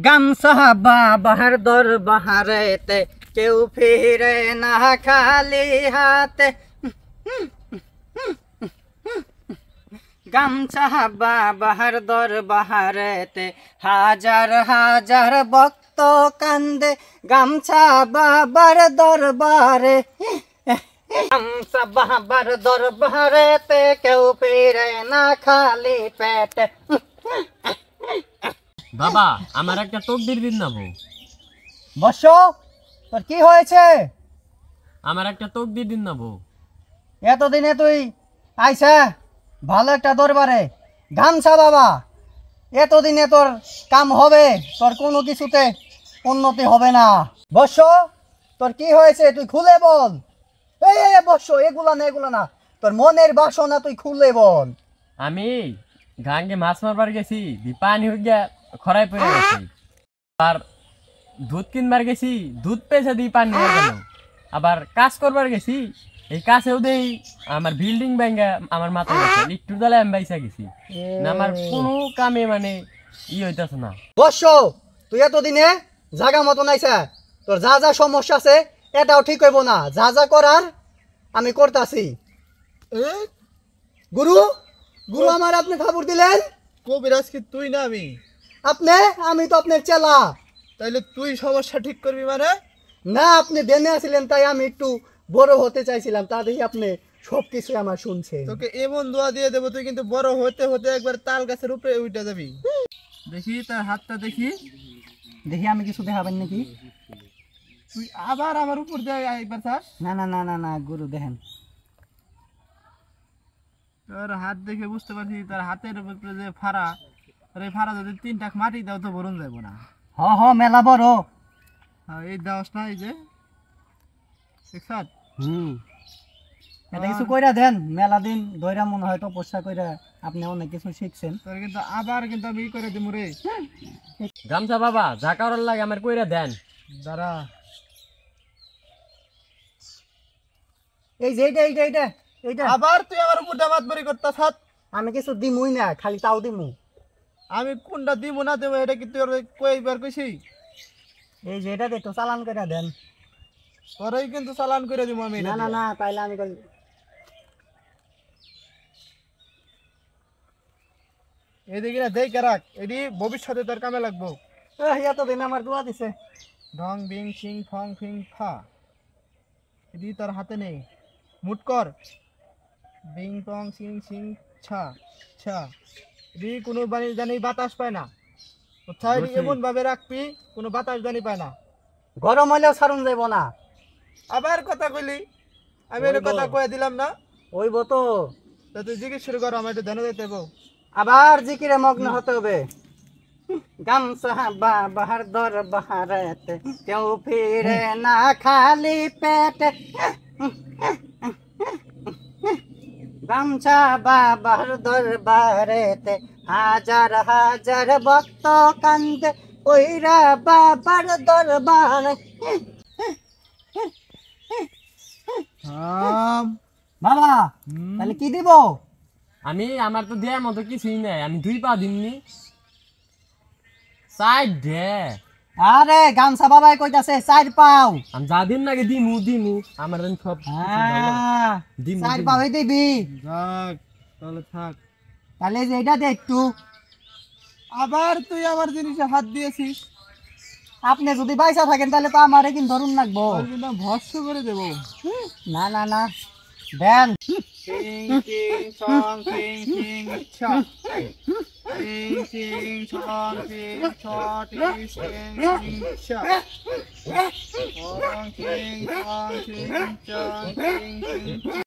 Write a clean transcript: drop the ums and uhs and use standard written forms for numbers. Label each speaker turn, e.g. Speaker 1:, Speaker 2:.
Speaker 1: গামছা বাবার দরবারেতে কেউ ফিরে না খালি হাতে। গামছা বাবার দরবারেতে হাজার হাজার ভক্ত কান্দে। গামছা বাবার দরবারে, গামছা বাবার দরবারেতে কেউ ফিরে না খালি পেটে।
Speaker 2: বাবা আমার একটা তকদির দিন না বউ।
Speaker 1: বস, তোর কি হয়েছে?
Speaker 2: আমার একটা তকদির দিন না বউ।
Speaker 1: এতদিনে তুই আইসা ভালো একটা দরবারে, গামছা বাবা, এতদিনে তোর কাম হবে? তোর কোনো কিছুতে উন্নতি হবে না। বস, তোর কি হয়েছে তুই খুলে বল। এই বস, এগুলা না, তোর মনের বাসনা তুই খুলে বল।
Speaker 2: আমি গাঙ্গে মাছ মারবার গেছি, পানি হয়ে গিয়া খরাই পড়ে গেছি। আর দুধ কিনবার গেছি, দুধ পেয়েছে দিয়ে পানি হয়ে গেল। আবার কাজ করবার গেছি, এই কাছেও দেই আমার বিল্ডিং ব্যাঙ্গা আমার মাথায় গেছে, একটু দলে আমি বাইসা গেছি। না আমার কোনো কামে মানে হইতেছে না।
Speaker 1: বস, তুই এতদিনে জাগা মতো নাইছা, তোর যা যা সমস্যা আছে এটাও ঠিক হইব না। যা যা করার আমি করতাছি। গুরু, গুরু আমার আপনি খবর দিলেন?
Speaker 3: কবিরাজ কি তুই না আমি?
Speaker 1: আমি তো আপনার চেলা।
Speaker 3: তাইলে তুই সমস্যা ঠিক করবি মানে?
Speaker 1: না, আপনি দেনে আছিলেন তাই আমি একটু বড় হতে চাইছিলাম, তা দেখি আপনি সবকিছু আমার শুনছেন।
Speaker 3: তোকে এমন দোয়া দিয়ে দেবো তুই কিন্তু বড় হতে হতে একবার তাল গাছের উপরে উঠে যাবি। দেখি তার হাতটা দেখি।
Speaker 1: দেখি আমি কিছু দেখাবেন নাকি?
Speaker 3: তুই আবার আমার উপর দিয়ে একবার চাস?
Speaker 1: না না না না না গুরু, দেখেন।
Speaker 3: তোর হাত দেখে বুঝতে পারছি তার হাতের উপরে যে ফাড়া, এই ফাড়া যদি 3 টাক মাটি দাও তো ভরণ যাবো না।
Speaker 1: হ মেলা বড়।
Speaker 3: হ্যাঁ, এই দাওস না, এই যে
Speaker 1: এটা কিছু কইরা দেন। মেলা দিন ধইরা মনে হয় তপস্যা কইরা আপনি অনেক কিছু শিখছেন।
Speaker 3: তোর কিন্তু আবার কিন্তু আমি করে দিমু রে।
Speaker 2: গামছা বাবা যা কারোর লাগে আমার কইরা দেন।
Speaker 3: দাঁড়া,
Speaker 1: এই যে এইটা
Speaker 3: আবার তুই আমার উপর দামাত বাড়ি করতাস।
Speaker 1: আমি কিছু দিমুই না, খালি তাও দিমু।
Speaker 3: আমি কোনটা দিব না দেবো এটা কি তোর কইবার কইছি?
Speaker 1: এই যে এটা একটু চালান করে দেন।
Speaker 3: তোরই কিন্তু চালান করে দিব আমি।
Speaker 1: না না না, তাইলে আমি
Speaker 3: এদিকে না দেখ রাখ, এটি ভবিষ্যতে তোর কামে লাগবো।
Speaker 1: এতদিন আমার দোয়া দিছে।
Speaker 3: ঢং বিং সিং ফং ফিং ফা, এটি তোর হাতে নেই। মুট কর, বিং পং সিং সিং ছা ছা। এটি কোনো বাণী জানি বাতাস পায় না। কোথায় এমন ভাবে রাখবি কোনো বাতাস জানি পায় না।
Speaker 1: গরম হইলেও ছাড়ুন যাইব না।
Speaker 3: আবার কথা কইলি, আমি এর কথা কয়ে দিলাম না।
Speaker 1: ওইব তো।
Speaker 3: তুই জিজ্ঞেস শুরু কর, আমার একটু ধ্যান দিতে হবো।
Speaker 1: আবার জিকিরে মগ্ন হতে হবে। গামছা বাবার দরবারেতে কেউ ফিরে না খালি পেটে। গামছা বাবার দরবারেতে হাজার হাজার ভক্ত কান্দে। ওইরা বাবার দরবারে। বাবা তাহলে কি দিব?
Speaker 2: আমি আমার তো দেয়ার মতো কিছুই নাই, আমি 2 পা দিননি সাইড দে।
Speaker 1: আরে গামছা বাবাই কইতাছে 4 পাও।
Speaker 2: আমি যা দিন নাকি দিমু আমার দেন সব
Speaker 1: 4 পাওই দিবি।
Speaker 3: যাক তাহলে থাক।
Speaker 1: তাহলে যে এটা দে একটু।
Speaker 3: আবার তুই আমার জিনিসে হাত দিয়েছিস।
Speaker 1: আপনি যদি বাইসা থাকেন তাহলে তো আমারে কিন্তু ধরুন লাগবো।
Speaker 3: ভস্য করে দেবো।
Speaker 1: না না না দেন।
Speaker 3: King, king, song, king, king, chop. King, king, song, king, chop, king, king, chop. Song, king, song, king, chop, king, king.